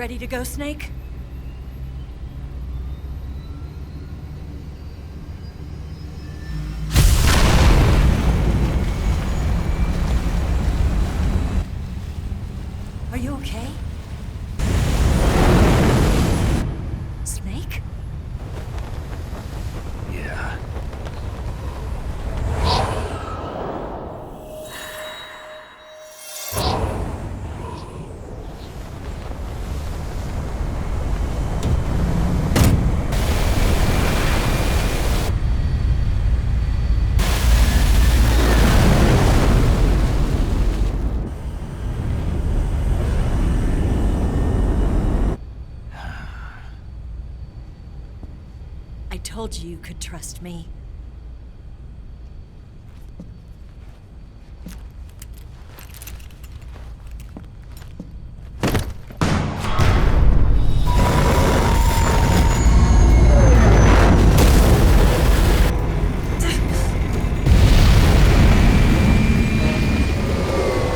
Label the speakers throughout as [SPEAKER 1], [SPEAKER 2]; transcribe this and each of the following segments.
[SPEAKER 1] Ready to go, Snake? Are you okay? Snake?
[SPEAKER 2] Yeah.
[SPEAKER 1] I told you you could trust me.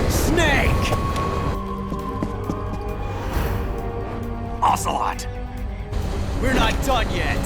[SPEAKER 2] Snake! Ocelot! We're not done yet!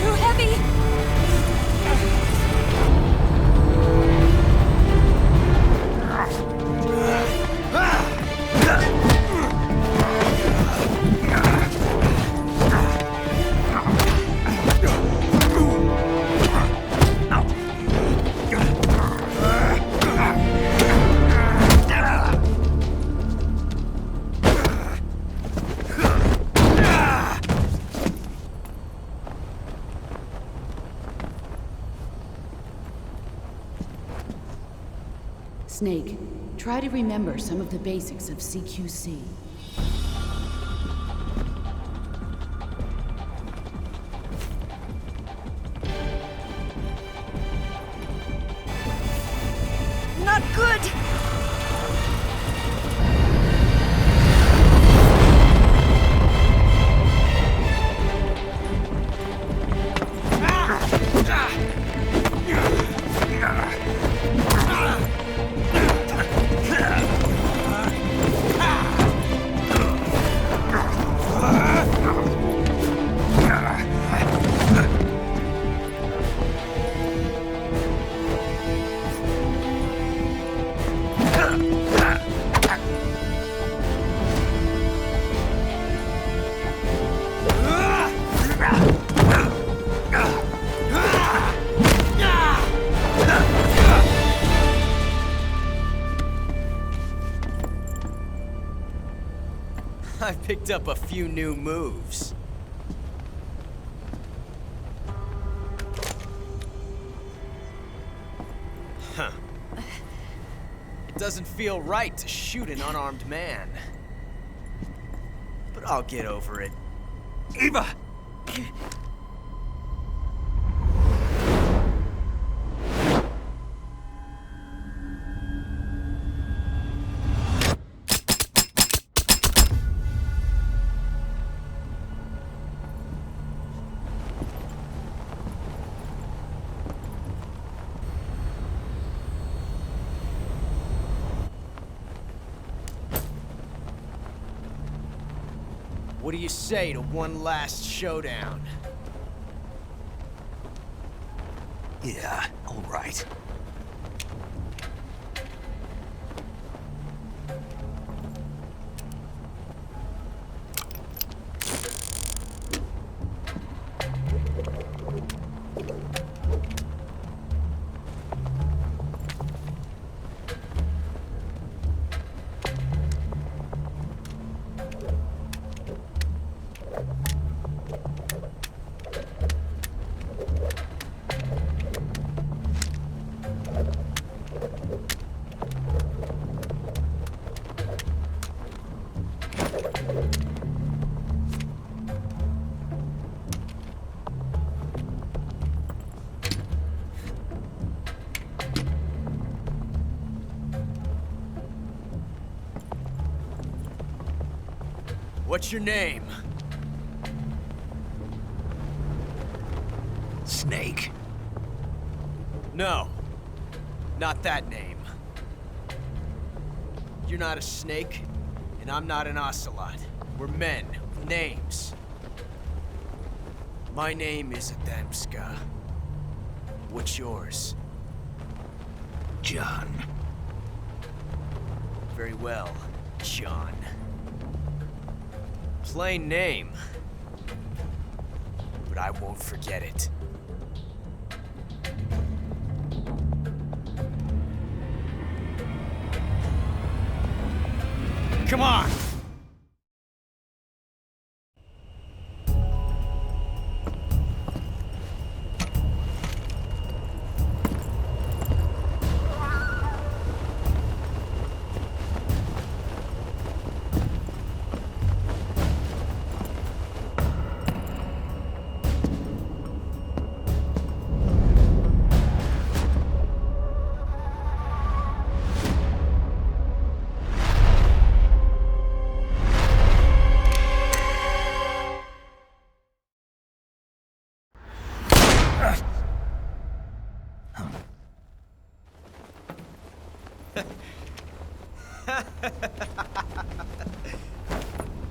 [SPEAKER 1] Too heavy!
[SPEAKER 3] Snake, try to remember some of the basics of CQC.
[SPEAKER 1] Not good!
[SPEAKER 2] I picked up a few new moves. Huh. It doesn't feel right to shoot an unarmed man. But I'll get over it. Eva! What do you say to one last showdown?
[SPEAKER 4] Yeah, all right.
[SPEAKER 2] What's your name?
[SPEAKER 4] Snake.
[SPEAKER 2] No. Not that name. You're not a snake, and I'm not an ocelot. We're men with names. My name is Adamska. What's yours?
[SPEAKER 4] John.
[SPEAKER 2] Very well, John. Plain name. But I won't forget it. Come on!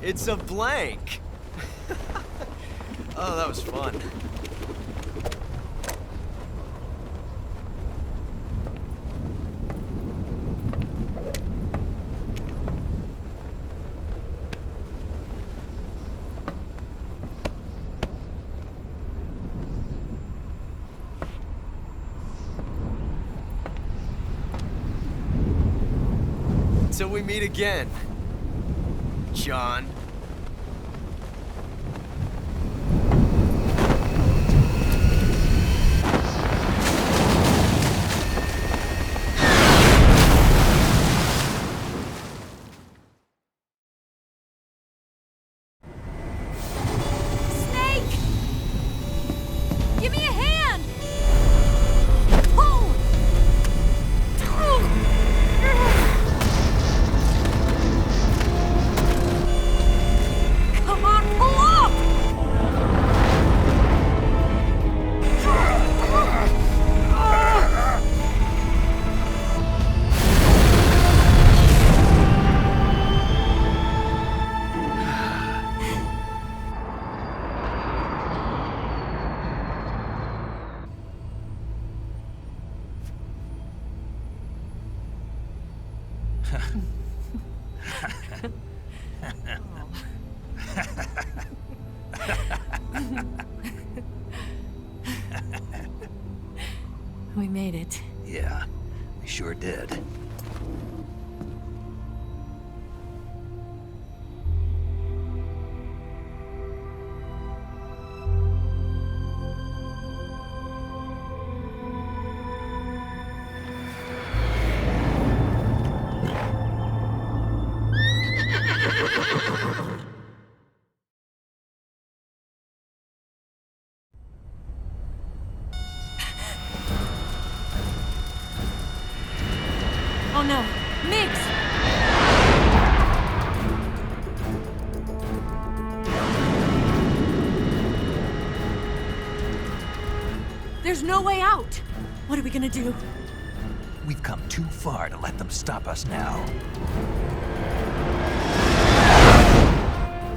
[SPEAKER 2] It's a blank! Oh, that was fun. Till we meet again, John.
[SPEAKER 1] Snake! Give me a hand! Pull! Come on, pull up! We made it.
[SPEAKER 4] Yeah, we sure did.
[SPEAKER 1] Oh no, Migs! There's no way out! What are we gonna do?
[SPEAKER 4] We've come too far to let them stop us now.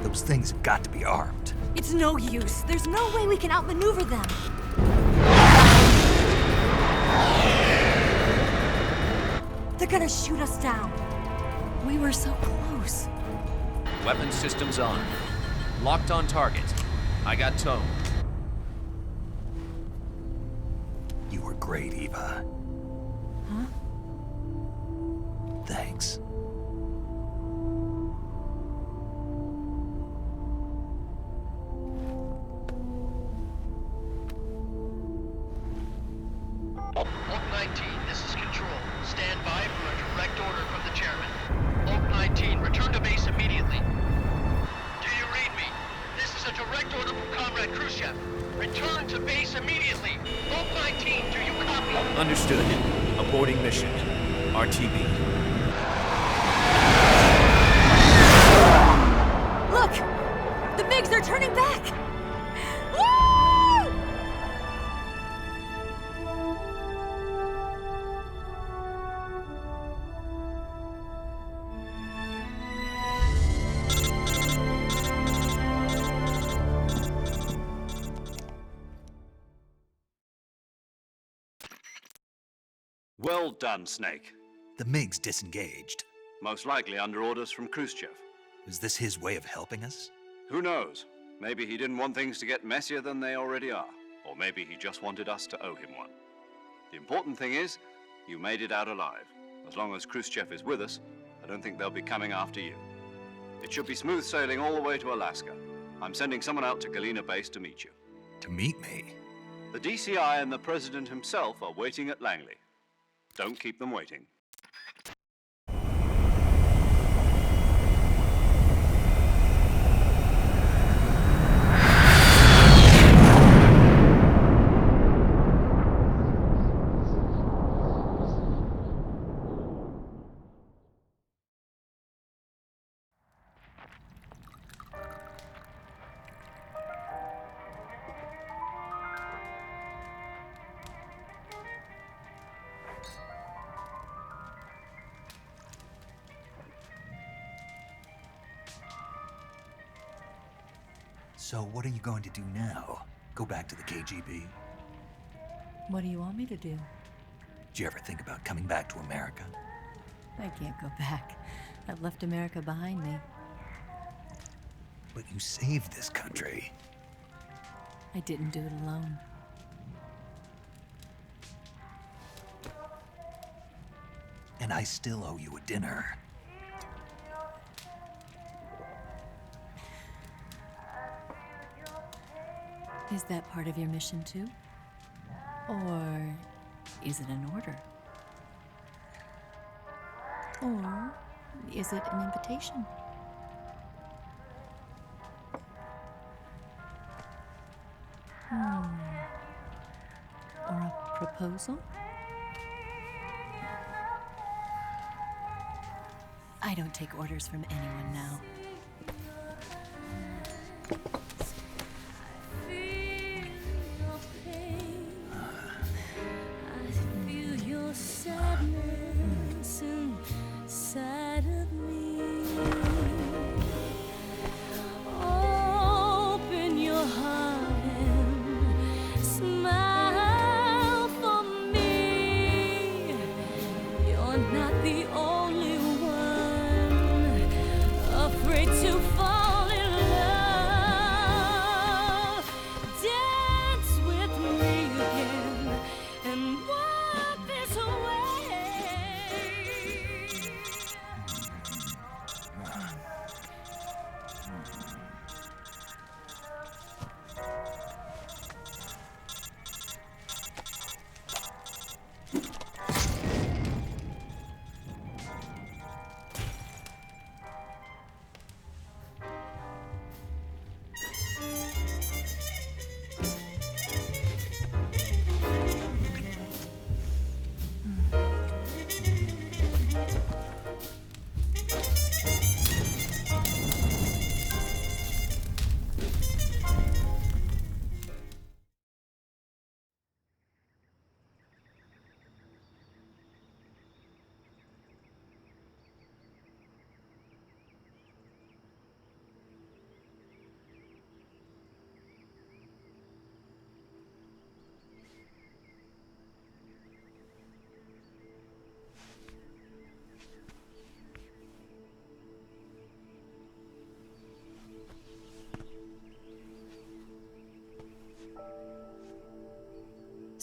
[SPEAKER 4] Those things have got to be armed.
[SPEAKER 1] It's no use. There's no way we can outmaneuver them. They're gonna shoot us down. We were so close.
[SPEAKER 5] Weapon systems on. Locked on target. I got towed.
[SPEAKER 4] You were great, Eva.
[SPEAKER 1] Huh?
[SPEAKER 4] Thanks.
[SPEAKER 6] Oak 19, this is Control. Stand by for a direct order from the chairman. Oak 19, return to base immediately. Do you read me? This is a direct order from Comrade Khrushchev. Return to base immediately. Oak 19, do you copy?
[SPEAKER 5] Understood. Aborting mission. RTB.
[SPEAKER 1] Look!
[SPEAKER 7] Well done, Snake.
[SPEAKER 4] The MiG's disengaged.
[SPEAKER 7] Most likely under orders from Khrushchev.
[SPEAKER 4] Is this his way of helping us?
[SPEAKER 7] Who knows? Maybe he didn't want things to get messier than they already are. Or maybe he just wanted us to owe him one. The important thing is, you made it out alive. As long as Khrushchev is with us, I don't think they'll be coming after you. It should be smooth sailing all the way to Alaska. I'm sending someone out to Galena Base to meet you.
[SPEAKER 4] To meet me?
[SPEAKER 7] The DCI and the President himself are waiting at Langley. Don't keep them waiting.
[SPEAKER 4] So what are you going to do now? Go back to the KGB?
[SPEAKER 1] What do you want me to do?
[SPEAKER 4] Did you ever think about coming back to America?
[SPEAKER 1] I can't go back. I've left America behind me.
[SPEAKER 4] But you saved this country.
[SPEAKER 1] I didn't do it alone.
[SPEAKER 4] And I still owe you a dinner.
[SPEAKER 1] Is that part of your mission too? Or is it an order? Or is it an invitation? Or a proposal? I don't take orders from anyone now.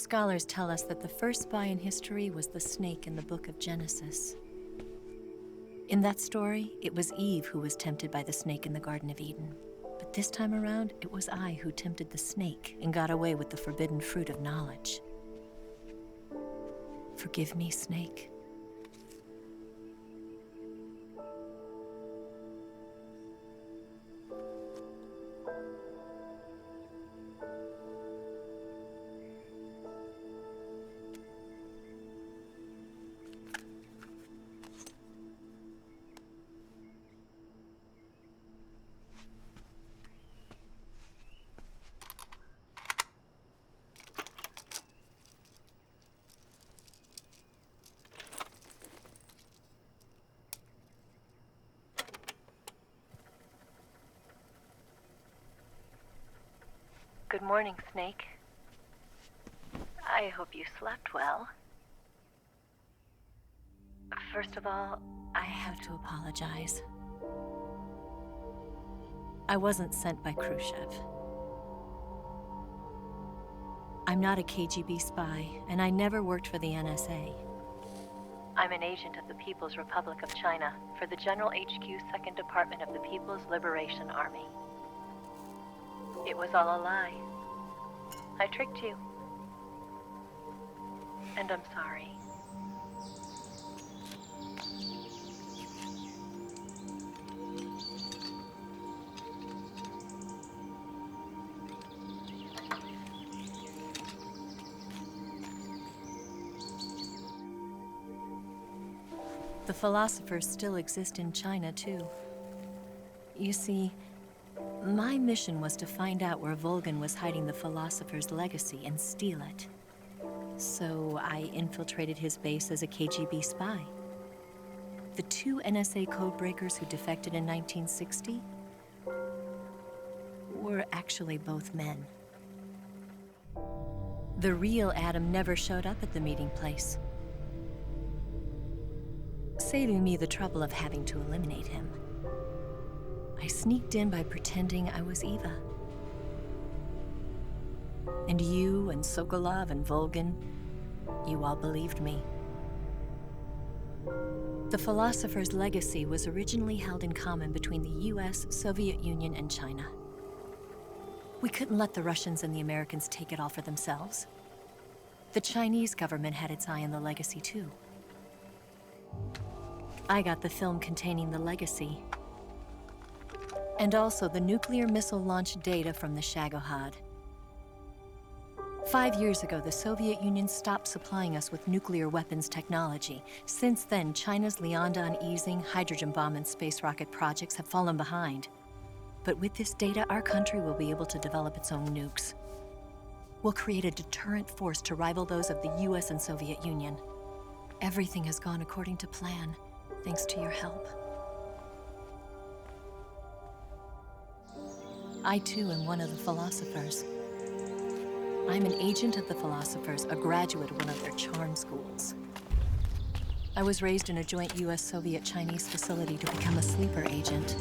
[SPEAKER 1] Scholars tell us that the first spy in history was the snake in the book of Genesis. In that story, it was Eve who was tempted by the snake in the Garden of Eden. But this time around, it was I who tempted the snake and got away with the forbidden fruit of knowledge. Forgive me, Snake.
[SPEAKER 8] Good morning, Snake. I hope you slept well.
[SPEAKER 1] First of all, I have to apologize. I wasn't sent by Khrushchev. I'm not a KGB spy, and I never worked for the NSA. I'm an agent of the People's Republic of China for the General HQ 2nd Department of the People's Liberation Army. It was all a lie. I tricked you. And I'm sorry. The philosophers still exist in China, too. You see, my mission was to find out where Volgin was hiding the philosopher's legacy and steal it. So I infiltrated his base as a KGB spy. The 2 NSA codebreakers who defected in 1960 were actually both men. The real Adam never showed up at the meeting place, saving me the trouble of having to eliminate him. I sneaked in by pretending I was Eva. And you and Sokolov and Volgin, you all believed me. The philosopher's legacy was originally held in common between the US, Soviet Union, and China. We couldn't let the Russians and the Americans take it all for themselves. The Chinese government had its eye on the legacy, too. I got the film containing the legacy, and also the nuclear missile launch data from the Shagohod. 5 years ago, the Soviet Union stopped supplying us with nuclear weapons technology. Since then, China's Liaodong easing, hydrogen bomb, and space rocket projects have fallen behind. But with this data, our country will be able to develop its own nukes. We'll create a deterrent force to rival those of the US and Soviet Union. Everything has gone according to plan, thanks to your help. I too am one of the philosophers. I'm an agent of the philosophers, a graduate of one of their charm schools. I was raised in a joint US-Soviet-Chinese facility to become a sleeper agent.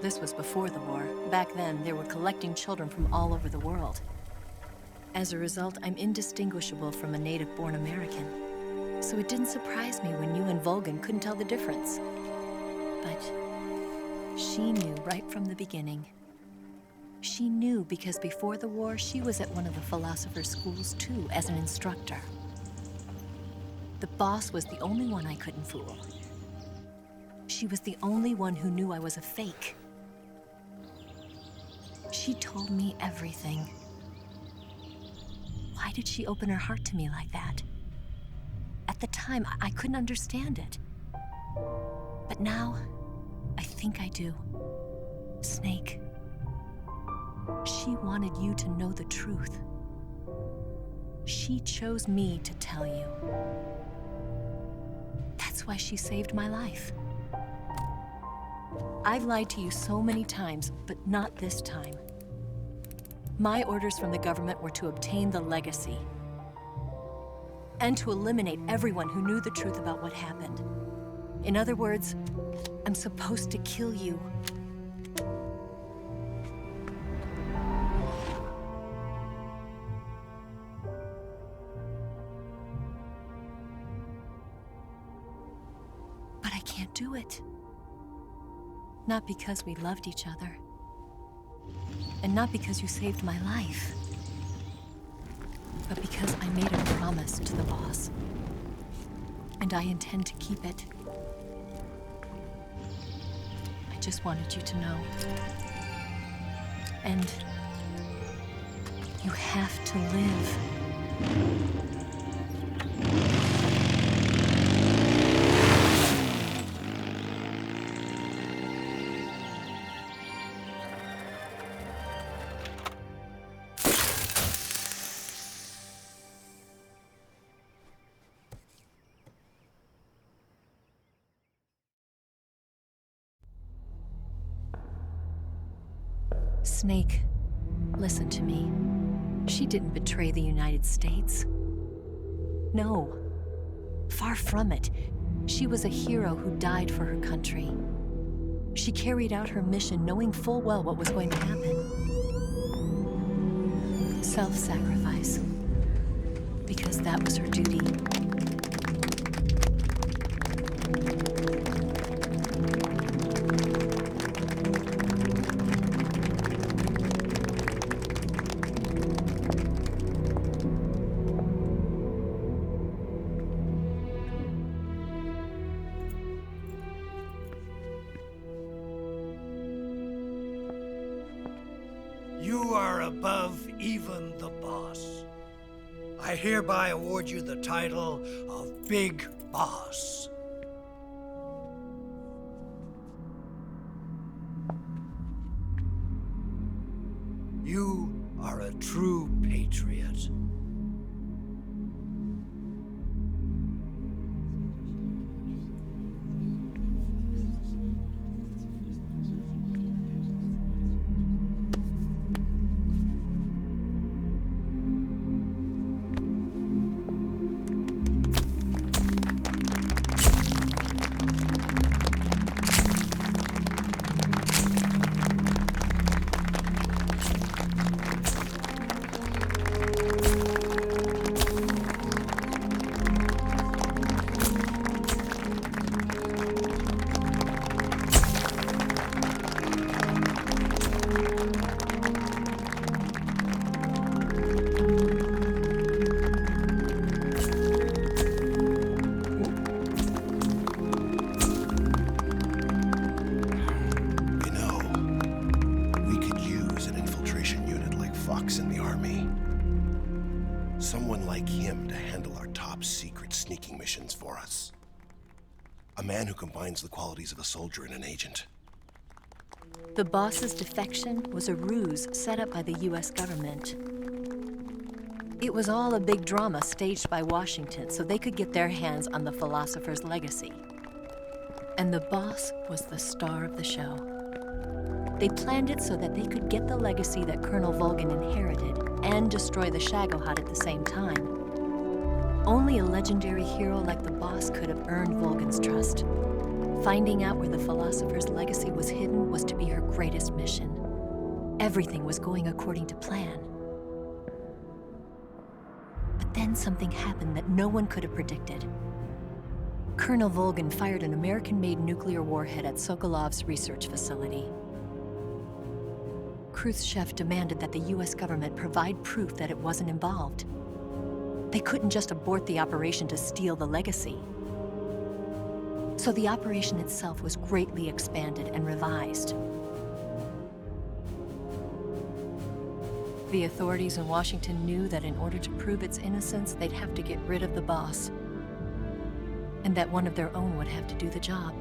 [SPEAKER 1] This was before the war. Back then, they were collecting children from all over the world. As a result, I'm indistinguishable from a native-born American. So it didn't surprise me when you and Volgin couldn't tell the difference. But she knew right from the beginning. She knew because before the war, she was at one of the philosopher's schools too, as an instructor. The boss was the only one I couldn't fool. She was the only one who knew I was a fake. She told me everything. Why did she open her heart to me like that? At the time, I couldn't understand it. But now, I think I do. Snake. She wanted you to know the truth. She chose me to tell you. That's why she saved my life. I've lied to you so many times, but not this time. My orders from the government were to obtain the legacy and to eliminate everyone who knew the truth about what happened. In other words, I'm supposed to kill you. But I can't do it. Not because we loved each other. And not because you saved my life. But because I made a promise to the boss. And I intend to keep it. I just wanted you to know. And you have to live. Snake, listen to me. She didn't betray the United States. No, far from it. She was a hero who died for her country. She carried out her mission knowing full well what was going to happen. Self-sacrifice. Because that was her duty.
[SPEAKER 8] You are above even the boss. I hereby award you the title of Big Boss. You are a true patriot.
[SPEAKER 9] In the Army. Someone like him to handle our top secret sneaking missions for us. A man who combines the qualities of a soldier and an agent.
[SPEAKER 1] The boss's defection was a ruse set up by the US government. It was all a big drama staged by Washington so they could get their hands on the philosopher's legacy. And the boss was the star of the show. They planned it so that they could get the legacy that Colonel Volgin inherited and destroy the Shagohod at the same time. Only a legendary hero like the boss could have earned Volgin's trust. Finding out where the philosopher's legacy was hidden was to be her greatest mission. Everything was going according to plan. But then something happened that no one could have predicted. Colonel Volgin fired an American-made nuclear warhead at Sokolov's research facility. Khrushchev demanded that the US government provide proof that it wasn't involved. They couldn't just abort the operation to steal the legacy. So the operation itself was greatly expanded and revised. The authorities in Washington knew that in order to prove its innocence, they'd have to get rid of the boss, and that one of their own would have to do the job.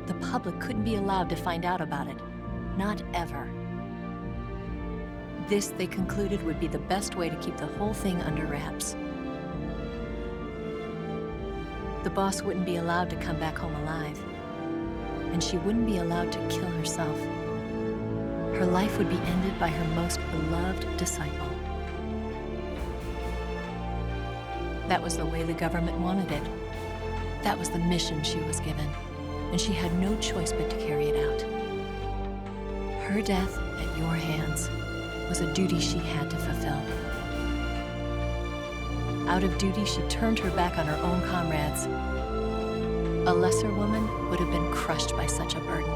[SPEAKER 1] The public couldn't be allowed to find out about it. Not ever. This, they concluded, would be the best way to keep the whole thing under wraps. The boss wouldn't be allowed to come back home alive, and she wouldn't be allowed to kill herself. Her life would be ended by her most beloved disciple. That was the way the government wanted it. That was the mission she was given, and she had no choice but to carry it out. Her death at your hands was a duty she had to fulfill. Out of duty, she turned her back on her own comrades. A lesser woman would have been crushed by such a burden.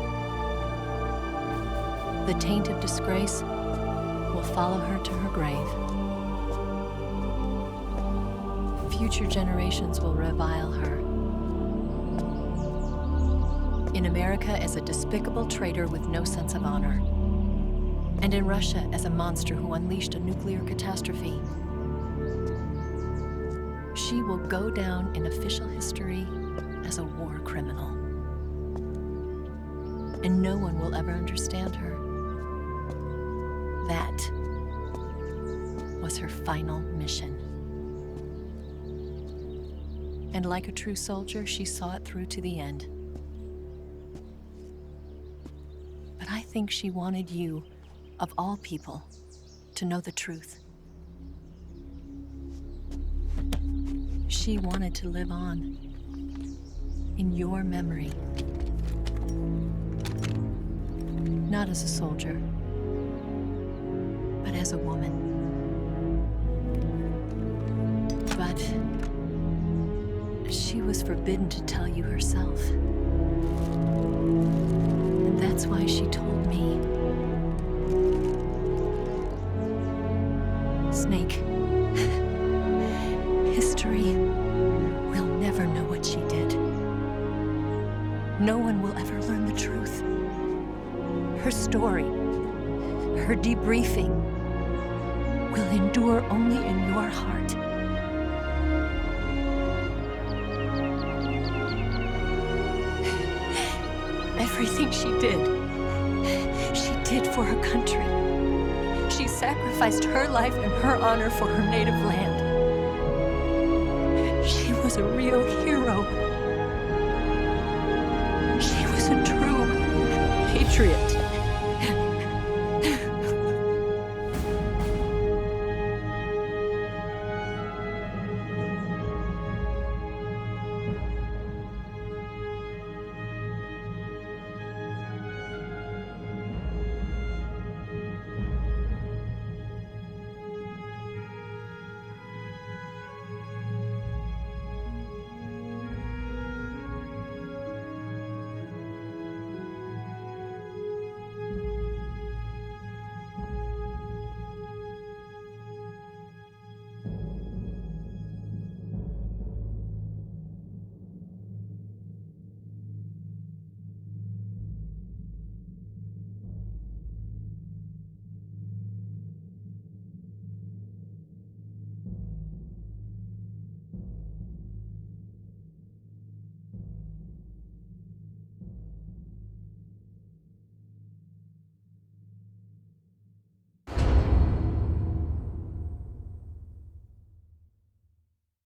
[SPEAKER 1] The taint of disgrace will follow her to her grave. Future generations will revile her. In America as a despicable traitor with no sense of honor. And in Russia as a monster who unleashed a nuclear catastrophe. She will go down in official history as a war criminal. And no one will ever understand her. That was her final mission. And like a true soldier, she saw it through to the end. But I think she wanted you, of all people, to know the truth. She wanted to live on. in your memory. Not as a soldier, but as a woman. But she was forbidden to tell you herself. And that's why she told me. Snake, history will never know what she did. No one will ever learn the truth. Her story, her debriefing, will endure only in your heart. Everything she did for her country. She sacrificed her life and her honor for her native land. She was a real hero. She was a true patriot.